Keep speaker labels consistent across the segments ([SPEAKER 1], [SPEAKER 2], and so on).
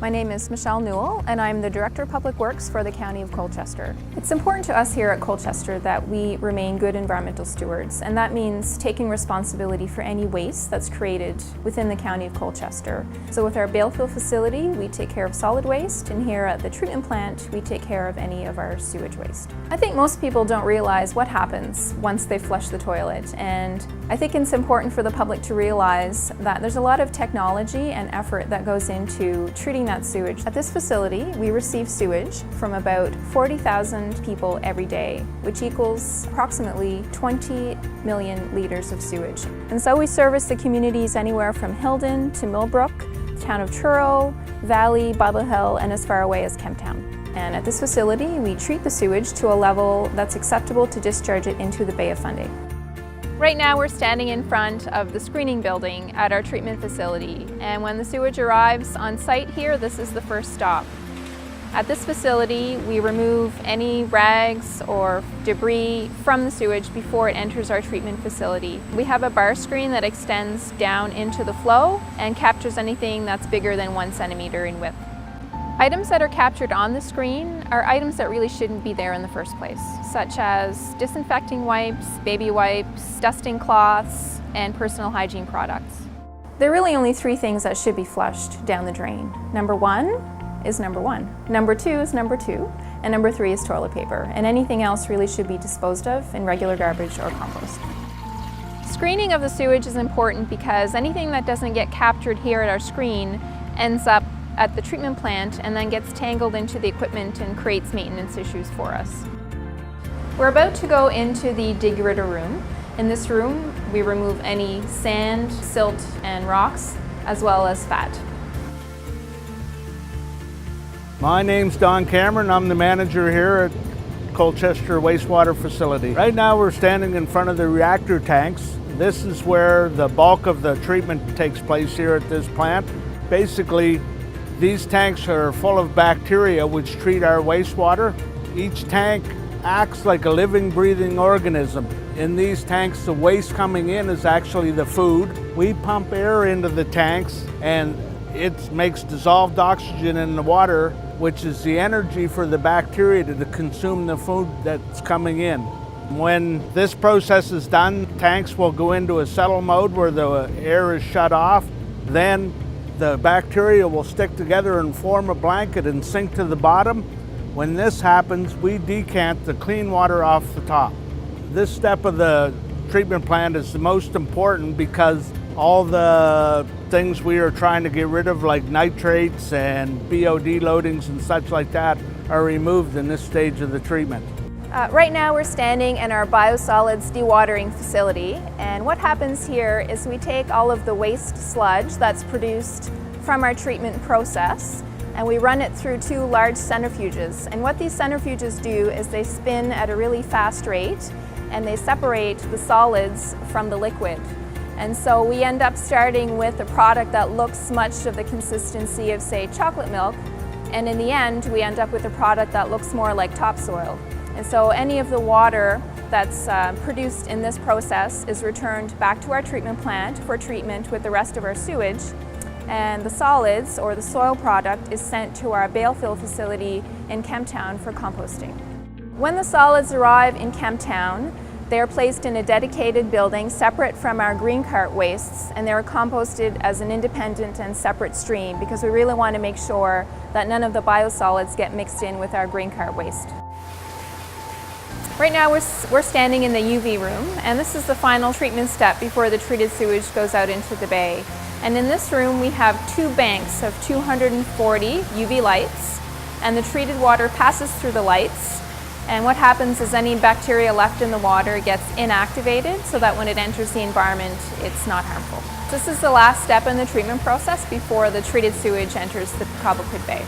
[SPEAKER 1] My name is Michelle Newell, and I'm the Director of Public Works for the County of Colchester. It's important to us here at Colchester that we remain good environmental stewards, and that means taking responsibility for any waste that's created within the County of Colchester. So with our Balefill facility, we take care of solid waste, and here at the treatment plant, we take care of any of our sewage waste. I think most people don't realize what happens once they flush the toilet, and I think it's important for the public to realize that there's a lot of technology and effort that goes into treating that sewage. At this facility, we receive sewage from about 40,000 people every day, which equals approximately 20 million litres of sewage. And so we service the communities anywhere from Hildon to Millbrook, the town of Truro, Valley, Bible Hill, and as far away as Kemptown. And at this facility, we treat the sewage to a level that's acceptable to discharge it into the Bay of Fundy. Right now we're standing in front of the screening building at our treatment facility, and when the sewage arrives on site here, this is the first stop. At this facility, we remove any rags or debris from the sewage before it enters our treatment facility. We have a bar screen that extends down into the flow and captures anything that's bigger than 1 centimeter in width. Items that are captured on the screen are items that really shouldn't be there in the first place, such as disinfecting wipes, baby wipes, dusting cloths, and personal hygiene products. There are really only 3 things that should be flushed down the drain. Number 1 is number 1, number 2 is number 2, and number 3 is toilet paper, and anything else really should be disposed of in regular garbage or compost. Screening of the sewage is important because anything that doesn't get captured here at our screen ends up at the treatment plant and then gets tangled into the equipment and creates maintenance issues for us. We're about to go into the dig-ritter room. In this room, we remove any sand, silt, and rocks, as well as fat.
[SPEAKER 2] My name's Don Cameron. I'm the manager here at Colchester Wastewater Facility. Right now we're standing in front of the reactor tanks. This is where the bulk of the treatment takes place here at this plant. Basically, these tanks are full of bacteria which treat our wastewater. Each tank acts like a living, breathing organism. In these tanks, the waste coming in is actually the food. We pump air into the tanks and it makes dissolved oxygen in the water, which is the energy for the bacteria to consume the food that's coming in. When this process is done, tanks will go into a settle mode where the air is shut off. Then the bacteria will stick together and form a blanket and sink to the bottom. When this happens, we decant the clean water off the top. This step of the treatment plant is the most important because all the things we are trying to get rid of, like nitrates and BOD loadings and such like that, are removed in this stage of the treatment.
[SPEAKER 1] Right now we're standing in our biosolids dewatering facility, and what happens here is we take all of the waste sludge that's produced from our treatment process and we run it through 2 large centrifuges. And what these centrifuges do is they spin at a really fast rate and they separate the solids from the liquid. And so we end up starting with a product that looks much of the consistency of, say, chocolate milk, and in the end we end up with a product that looks more like topsoil. And so any of the water that's produced in this process is returned back to our treatment plant for treatment with the rest of our sewage, and the solids, or the soil product, is sent to our Balefill facility in Kemptown for composting. When the solids arrive in Kemptown, they are placed in a dedicated building separate from our green cart wastes, and they are composted as an independent and separate stream because we really want to make sure that none of the biosolids get mixed in with our green cart waste. Right now we're standing in the UV room, and this is the final treatment step before the treated sewage goes out into the bay. And in this room we have 2 banks of 240 UV lights, and the treated water passes through the lights, and what happens is any bacteria left in the water gets inactivated so that when it enters the environment it's not harmful. This is the last step in the treatment process before the treated sewage enters the Cobblepit Bay.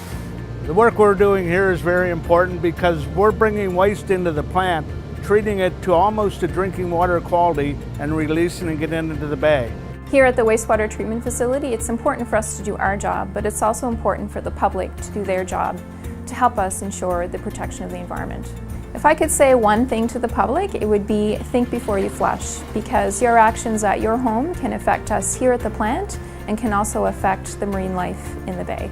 [SPEAKER 2] The work we're doing here is very important because we're bringing waste into the plant, treating it to almost a drinking water quality and releasing it into the bay.
[SPEAKER 1] Here at the Wastewater Treatment Facility, it's important for us to do our job, but it's also important for the public to do their job to help us ensure the protection of the environment. If I could say one thing to the public, it would be think before you flush, because your actions at your home can affect us here at the plant and can also affect the marine life in the bay.